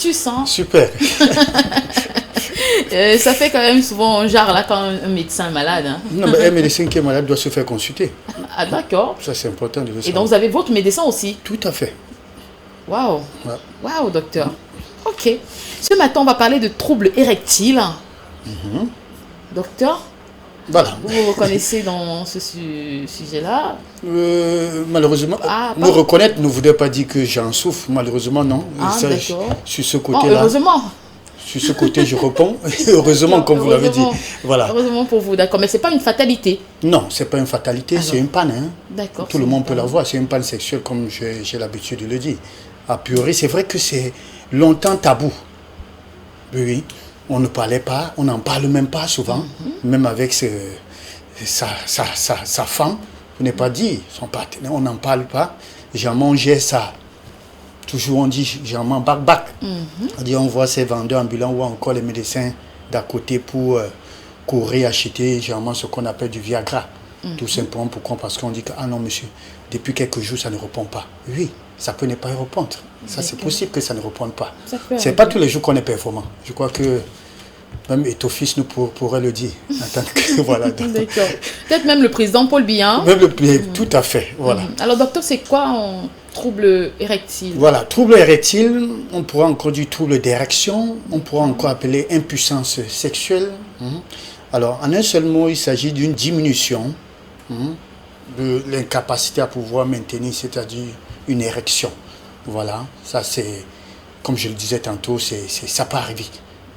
astuce, hein. Super. Ça fait quand même souvent genre là quand un médecin est malade. Hein. Non, mais un médecin qui est malade doit se faire consulter. Ah d'accord. Ça, c'est important de le savoir. Et donc vous avez votre médecin aussi? Tout à fait. Waouh. Ouais. Waouh, docteur. Ok. Ce matin, on va parler de troubles érectiles. Docteur, Voilà. vous vous reconnaissez dans ce sujet-là? Malheureusement, me reconnaître ne voudrait pas dire que j'en souffre. Malheureusement, non. Ah, Ça, d'accord. sur ce Oh, côté-là, heureusement. sur ce côté, je réponds. Heureusement, comme vous l'avez dit. Voilà. Heureusement pour vous, d'accord. Mais ce n'est pas une fatalité. Non, c'est pas une fatalité, c'est une panne. Hein. D'accord. Tout le monde peut l'avoir. C'est une panne sexuelle, comme j'ai l'habitude de le dire. A priori, c'est vrai que c'est longtemps tabou. Oui. On ne parlait pas, on n'en parle même pas souvent, même avec sa femme, on n'est pas dit, son partenaire, on n'en parle pas. Généralement, j'ai ça. Toujours on dit, généralement, bac. On dit, on voit ces vendeurs ambulants ou encore les médecins d'à côté pour courir, acheter, généralement, ce qu'on appelle du Viagra. Tout simplement, pourquoi? Parce qu'on dit que, ah non, monsieur, depuis quelques jours, ça ne répond pas. Oui, ça peut ne pas répondre. Ça, c'est possible que ça ne réponde pas. C'est pas tous les jours qu'on est performant. Je crois que même Etofis nous pourrait le dire. En tant que, voilà. D'accord. Peut-être même le président Paul Biya. Même tout à fait. Voilà. Alors, docteur, c'est quoi un trouble érectile? Voilà, trouble érectile, on pourra encore dire trouble d'érection, on pourra encore appeler impuissance sexuelle. Alors, en un seul mot, il s'agit d'une diminution de l'incapacité à pouvoir maintenir, c'est-à-dire une érection. Voilà, ça c'est, comme je le disais tantôt, ça peut arriver.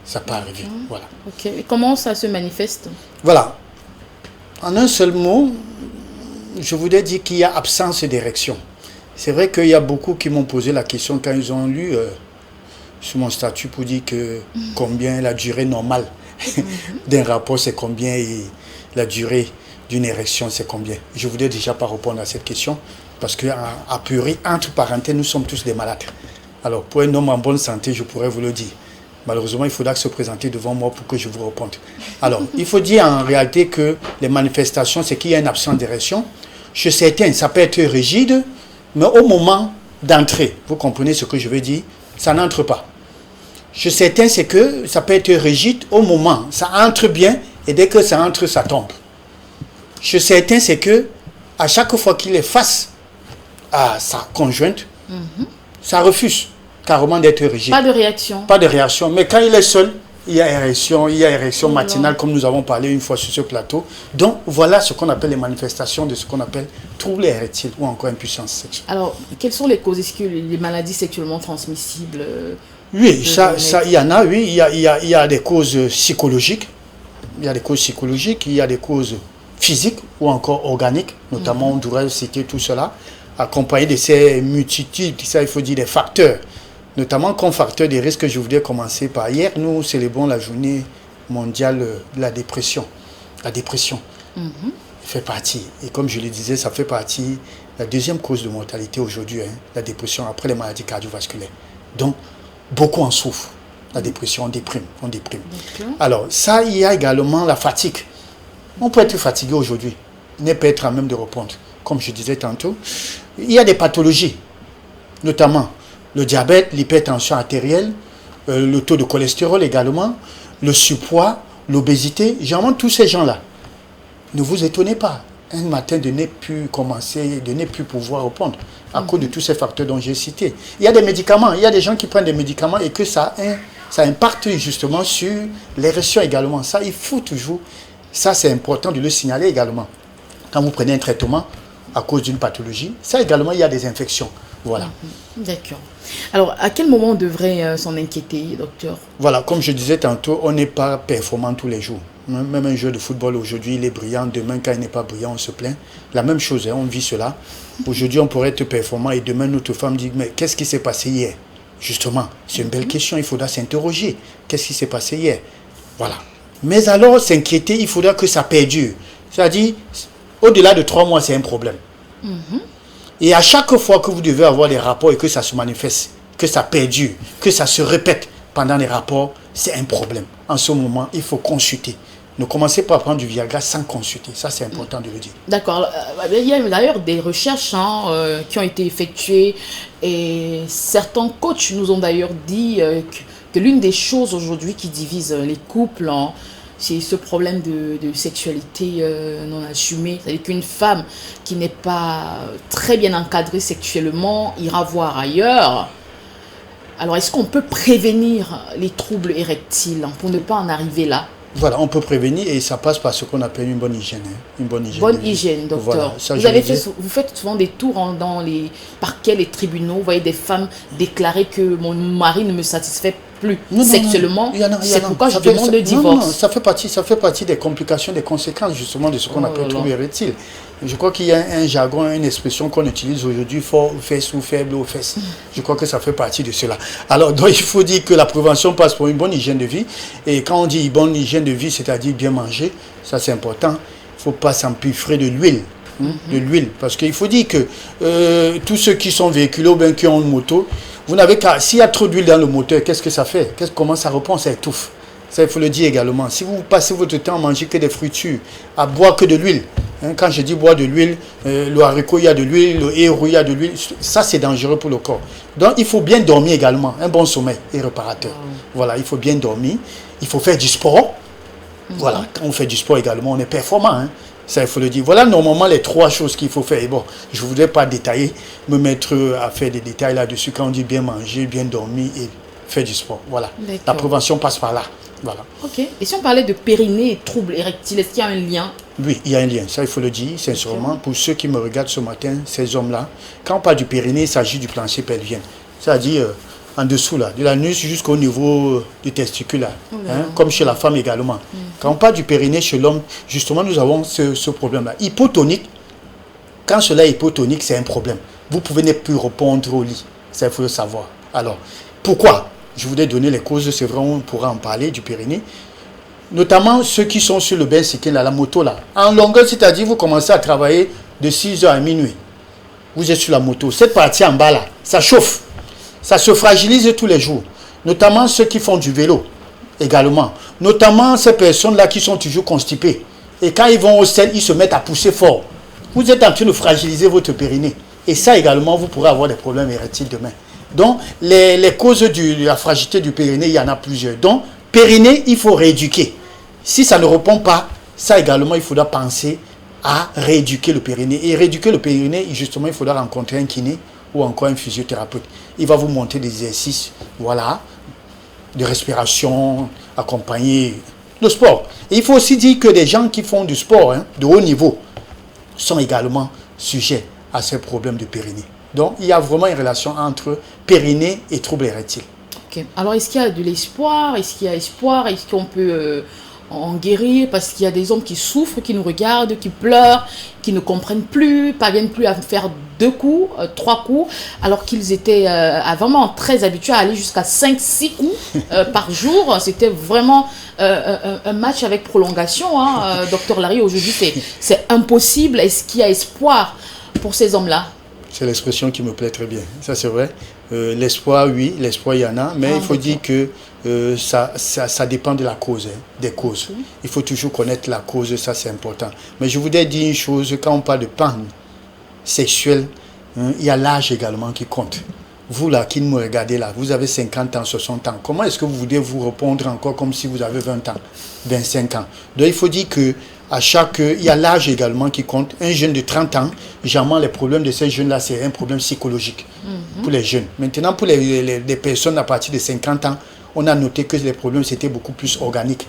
Ça peut arriver, voilà. Ok, et comment ça se manifeste? Voilà, en un seul mot, je voudrais dire qu'il y a absence d'érection. C'est vrai qu'il y a beaucoup qui m'ont posé la question quand ils ont lu sur mon statut pour dire que combien la durée normale d'un rapport c'est combien et la durée d'une érection c'est combien. Je ne voudrais déjà pas répondre à cette question parce qu'à priori, entre parenthèses, nous sommes tous des malades. Alors pour un homme en bonne santé, je pourrais vous le dire. Malheureusement, il faudra se présenter devant moi pour que je vous réponde. Alors, il faut dire en réalité que les manifestations, c'est qu'il y a une absence d'érection. Chez certains, ça peut être rigide, mais au moment d'entrer, vous comprenez ce que je veux dire, ça n'entre pas. Chez certains, c'est que ça peut être rigide au moment, ça entre bien, et dès que ça entre, ça tombe. Chez certains, c'est que à chaque fois qu'il est face à sa conjointe, ça refuse carrément d'être rigide. Pas de réaction. Pas de réaction, mais quand il est seul, il y a érection matinale, comme nous avons parlé une fois sur ce plateau. Donc, voilà ce qu'on appelle les manifestations de ce qu'on appelle troubles érectiles ou encore impuissance sexuelle. Alors, quelles sont les causes? Est-ce que les maladies sexuellement transmissibles? Oui, ça, il y en a, oui. Il y a des causes psychologiques. Il y a des causes psychologiques, il y a des causes physiques ou encore organiques. Notamment, on devrait citer tout cela, accompagné de ces multitudes, ça, il faut dire des facteurs. Notamment comme facteur des risques, je voudrais commencer par hier, nous célébrons la journée mondiale de la dépression. La dépression fait partie, et comme je le disais, ça fait partie la deuxième cause de mortalité aujourd'hui, la dépression après les maladies cardiovasculaires. Donc, beaucoup en souffrent. La dépression, on déprime. Alors, ça, il y a également la fatigue. On peut être fatigué aujourd'hui, ne pas être à même de répondre. Comme je disais tantôt, il y a des pathologies, notamment le diabète, l'hypertension artérielle, le taux de cholestérol également, le surpoids, l'obésité. Généralement, tous ces gens-là, ne vous étonnez pas, un matin de ne plus commencer, de ne plus pouvoir répondre à cause de tous ces facteurs dont j'ai cité. Il y a des médicaments, il y a des gens qui prennent des médicaments et que ça impacte justement sur l'érection également. Ça, il faut toujours, ça c'est important de le signaler également. Quand vous prenez un traitement à cause d'une pathologie, ça également, il y a des infections. Voilà. D'accord. Alors, à quel moment on devrait s'en inquiéter, docteur? Voilà, comme je disais tantôt, on n'est pas performant tous les jours. Même un jeu de football aujourd'hui, il est brillant. Demain, quand il n'est pas brillant, on se plaint. La même chose, on vit cela. Aujourd'hui, on pourrait être performant et demain, notre femme dit, mais qu'est-ce qui s'est passé hier? Justement, c'est une belle question, il faudra s'interroger. Qu'est-ce qui s'est passé hier? Voilà. Mais alors, s'inquiéter, il faudra que ça perdure. C'est-à-dire, au-delà de 3 mois, c'est un problème. Et à chaque fois que vous devez avoir des rapports et que ça se manifeste, que ça perdure, que ça se répète pendant les rapports, c'est un problème. En ce moment, il faut consulter. Ne commencez pas à prendre du Viagra sans consulter. Ça, c'est important de le dire. D'accord. Il y a d'ailleurs des recherches qui ont été effectuées et certains coachs nous ont d'ailleurs dit que l'une des choses aujourd'hui qui divise les couples, c'est ce problème de sexualité non assumée. C'est-à-dire qu'une femme qui n'est pas très bien encadrée sexuellement ira voir ailleurs. Alors, est-ce qu'on peut prévenir les troubles érectiles pour ne pas en arriver là? Voilà, on peut prévenir et ça passe par ce qu'on appelle une bonne hygiène. Une bonne hygiène. Bonne hygiène, docteur. Voilà, ça, Vous faites souvent des tours dans les parquets, les tribunaux. Vous voyez des femmes déclarer que mon mari ne me satisfait plus sexuellement. C'est pourquoi je demande le divorce. Non, ça fait partie des complications, des conséquences justement de ce qu'on appelle trouble érectile. Je crois qu'il y a un jargon, une expression qu'on utilise aujourd'hui, fort aux fesses ou faible aux fesses. Je crois que ça fait partie de cela. Alors, donc, il faut dire que la prévention passe pour une bonne hygiène de vie. Et quand on dit bonne hygiène de vie, c'est-à-dire bien manger, ça c'est important. Il ne faut pas s'empiffrer de l'huile. De l'huile. Parce qu'il faut dire que tous ceux qui sont véhiculés ou bien qui ont une moto, vous n'avez qu'à... S'il y a trop d'huile dans le moteur, qu'est-ce que ça fait? Comment ça répond? Ça étouffe. Ça, il faut le dire également. Si vous passez votre temps à manger que des fritures, à boire que de l'huile, quand je dis boire de l'huile, le haricot, il y a de l'huile, le héros, il y a de l'huile, ça c'est dangereux pour le corps. Donc il faut bien dormir également. Un bon sommeil est réparateur. Voilà, il faut bien dormir. Il faut faire du sport. Voilà, quand on fait du sport également, on est performant. Ça, il faut le dire. Voilà normalement les 3 choses qu'il faut faire. Et bon, je ne voudrais pas détailler, me mettre à faire des détails là-dessus. Quand on dit bien manger, bien dormir et faire du sport. Voilà. La prévention passe par là. Voilà. Ok. Et si on parlait de périnée et troubles érectiles, est-ce qu'il y a un lien? Oui, il y a un lien. Ça, il faut le dire sincèrement. Pour ceux qui me regardent ce matin, ces hommes-là, quand on parle du périnée, il s'agit du plancher pelvien. C'est-à-dire en dessous, là, de l'anus jusqu'au niveau du testicule, là, comme chez la femme également. Quand on parle du périnée chez l'homme, justement, nous avons ce problème-là. Hypotonique, quand cela est hypotonique, c'est un problème. Vous pouvez ne plus répondre au lit. Ça, il faut le savoir. Alors, pourquoi? Je voudrais donner les causes, c'est vrai, on pourra en parler du périnée. Notamment ceux qui sont sur le bicycle, la moto, là. En longueur, c'est-à-dire, vous commencez à travailler de 6h à minuit. Vous êtes sur la moto. Cette partie en bas, là, ça chauffe. Ça se fragilise tous les jours. Notamment ceux qui font du vélo, également. Notamment ces personnes-là qui sont toujours constipées. Et quand ils vont au sel, ils se mettent à pousser fort. Vous êtes en train de fragiliser votre périnée. Et ça également, vous pourrez avoir des problèmes érectiles demain. Donc, les causes de la fragilité du périnée, il y en a plusieurs. Donc, périnée, il faut rééduquer. Si ça ne répond pas, ça également, il faudra penser à rééduquer le périnée. Et rééduquer le périnée, justement, il faudra rencontrer un kiné ou encore un physiothérapeute. Il va vous montrer des exercices, voilà, de respiration, accompagner le sport. Et il faut aussi dire que les gens qui font du sport de haut niveau sont également sujets à ces problèmes de périnée. Donc, il y a vraiment une relation entre périnée et troubles érectiles. Ok. Alors, est-ce qu'il y a de l'espoir? Est-ce qu'il y a espoir? Est-ce qu'on peut en guérir? Parce qu'il y a des hommes qui souffrent, qui nous regardent, qui pleurent, qui ne comprennent plus, parviennent plus à faire 2 coups, 3 coups, alors qu'ils étaient vraiment très habitués à aller jusqu'à 5-6 coups par jour. C'était vraiment un match avec prolongation. Docteur Larry, aujourd'hui, c'est impossible. Est-ce qu'il y a espoir pour ces hommes-là? C'est l'expression qui me plaît très bien. Ça, c'est vrai. L'espoir, oui, l'espoir, il y en a. Mais il faut dire que ça dépend de la cause, des causes. Il faut toujours connaître la cause, ça, c'est important. Mais je voudrais dire une chose, quand on parle de panne sexuelle, il y a l'âge également qui compte. Vous, là, qui me regardez là, vous avez 50 ans, 60 ans. Comment est-ce que vous voulez vous répondre encore comme si vous avez 20 ans, 25 ans? Donc, il faut dire que il y a l'âge également qui compte. Un jeune de 30 ans, généralement, les problèmes de ces jeunes-là, c'est un problème psychologique pour les jeunes. Maintenant, pour les personnes à partir de 50 ans, on a noté que les problèmes, c'était beaucoup plus organique,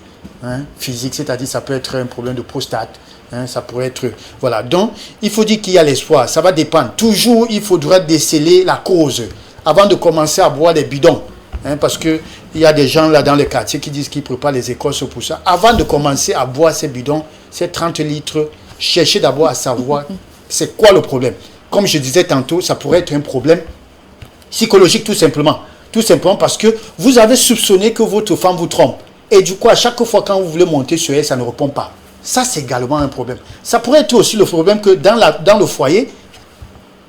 physique, c'est-à-dire ça peut être un problème de prostate, ça pourrait être... Voilà, donc, il faut dire qu'il y a l'espoir, ça va dépendre. Toujours, il faudra déceler la cause avant de commencer à boire des bidons. Parce qu'il y a des gens là dans les quartiers qui disent qu'ils préparent les écoles pour ça. Avant de commencer à boire ces bidons, ces 30 litres, cherchez d'abord à savoir c'est quoi le problème. Comme je disais tantôt, ça pourrait être un problème psychologique tout simplement. Tout simplement parce que vous avez soupçonné que votre femme vous trompe. Et du coup, à chaque fois quand vous voulez monter sur elle, ça ne répond pas. Ça, c'est également un problème. Ça pourrait être aussi le problème que dans le foyer,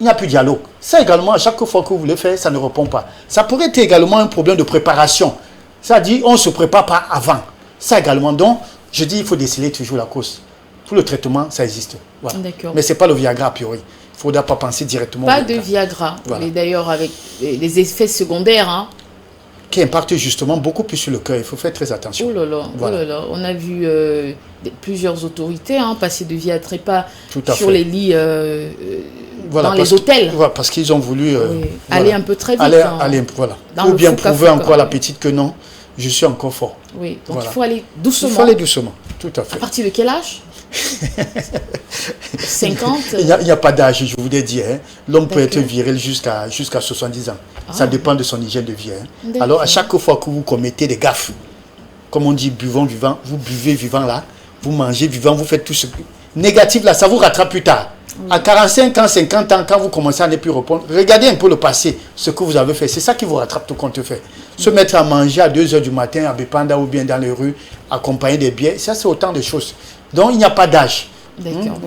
il n'y a plus de dialogue. Ça également, à chaque fois que vous voulez faire, ça ne répond pas. Ça pourrait être également un problème de préparation. C'est-à-dire, on ne se prépare pas avant. Ça également, donc, Je dis il faut déceler toujours la cause. Pour le traitement, ça existe. Voilà. D'accord. Mais ce n'est pas le Viagra a priori. Il ne faudra pas penser directement pas au Viagra. de Viagra. Voilà. Et d'ailleurs, avec des effets secondaires. Hein. Qui impactent justement beaucoup plus sur le cœur. Il faut faire très attention. Oh là là, voilà. oh là là. On a vu plusieurs autorités passer de vie à trépas sur fait. les lits voilà, dans les hôtels. Voilà, parce qu'ils ont voulu aller un peu très vite. Aller, voilà. Ou bien prouver encore à la petite que non, je suis encore fort. Oui, donc il faut aller doucement. Il faut aller doucement, tout à fait. À partir de quel âge 50 Il n'y a pas d'âge, je voulais dire. Hein. L'homme peut être viril jusqu'à 70 ans. Ça dépend de son hygiène de vie. Hein. Alors, à chaque fois que vous commettez des gaffes, comme on dit, buvons vivant, vous buvez vivant là, vous mangez vivant, vous faites tout ce négatif là, ça vous rattrape plus tard. Oui. À 45 ans, 50 ans, quand vous commencez à ne plus répondre, regardez un peu le passé, ce que vous avez fait. C'est ça qui vous rattrape tout compte fait. Se mettre à manger à 2 h du matin à Bépanda ou bien dans les rues, accompagner des biais, ça c'est autant de choses. Donc il n'y a pas d'âge.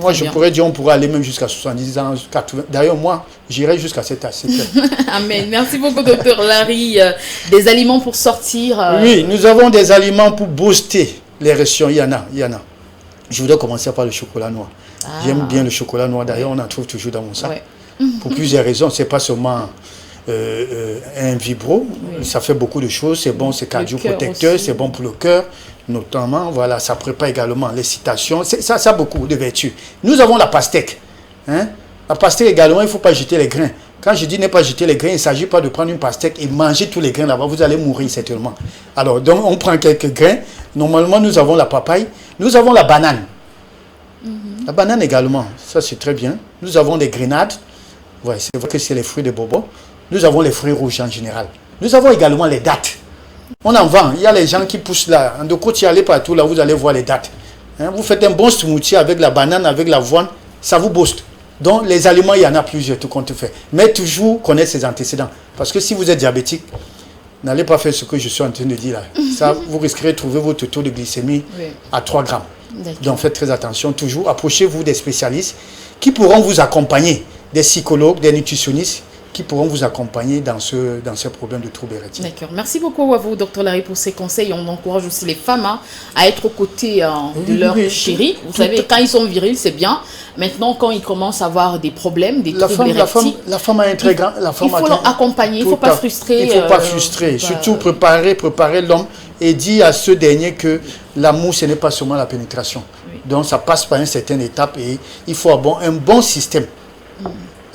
Moi je pourrais dire on pourrait aller même jusqu'à 70 ans, 80. D'ailleurs moi j'irai jusqu'à cet âge. Amen. Merci beaucoup docteur Larry. Des aliments pour sortir. Oui, nous avons des aliments pour booster l'érection. Il y en a. Je voudrais commencer par le chocolat noir. J'aime bien le chocolat noir. D'ailleurs on en trouve toujours dans mon sac. Ouais. Pour plusieurs raisons. C'est pas seulement un vibro. Oui. Ça fait beaucoup de choses. C'est bon, c'est cardioprotecteur. C'est bon pour le cœur. Notamment, voilà, ça prépare également l'excitation. Ça a beaucoup de vertus. Nous avons la pastèque. Hein? La pastèque également, il ne faut pas jeter les grains. Quand je dis ne pas jeter les grains, il ne s'agit pas de prendre une pastèque et manger tous les grains là-bas. Vous allez mourir certainement. Alors, donc, on prend quelques grains. Normalement, nous avons la papaye. Nous avons la banane. La banane également, ça c'est très bien. Nous avons les grenades. Ouais, c'est vrai que c'est les fruits de bobo. Nous avons les fruits rouges en général. Nous avons également les dattes. On en vend. Il y a les gens qui poussent là. En de côté, allez partout là, vous allez voir les dattes. Hein, vous faites un bon smoothie avec la banane, avec l'avoine, ça vous booste. Donc, les aliments, il y en a plusieurs, tout compte fait. Mais toujours connaître ses antécédents. Parce que si vous êtes diabétique, n'allez pas faire ce que je suis en train de dire là. Ça, vous risquerez de trouver votre taux de glycémie à 3 grammes. Donc, faites très attention. Toujours, approchez-vous des spécialistes qui pourront vous accompagner, des psychologues, des nutritionnistes, qui pourront vous accompagner dans ce problème de troubles érectiles. D'accord. Merci beaucoup à vous, Dr Larry, pour ces conseils. On encourage aussi les femmes à être aux côtés de leur chéri. Vous savez, quand ils sont virils, c'est bien. Maintenant, quand ils commencent à avoir des problèmes, des troubles érectiles, la femme a un très grand... Il faut l'accompagner, il ne faut pas frustrer. Il ne faut pas frustrer. Surtout préparer l'homme et dire à ce dernier que l'amour, ce n'est pas seulement la pénétration. Oui. Donc, ça passe par une certaine étape et il faut avoir un bon système.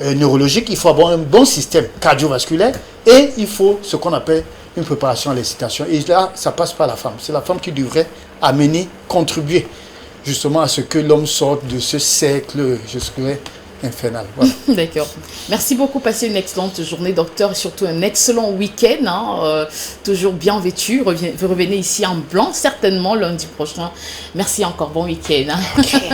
Neurologique, il faut avoir un bon système cardiovasculaire et il faut ce qu'on appelle une préparation à l'excitation. Et là, ça passe par la femme. C'est la femme qui devrait contribuer justement à ce que l'homme sorte de ce cercle, je dirais, infernal. Voilà. D'accord. Merci beaucoup. Passez une excellente journée, docteur, et surtout un excellent week-end. Toujours bien vêtu. Vous revenez ici en blanc, certainement, lundi prochain. Merci encore. Bon week-end. Okay.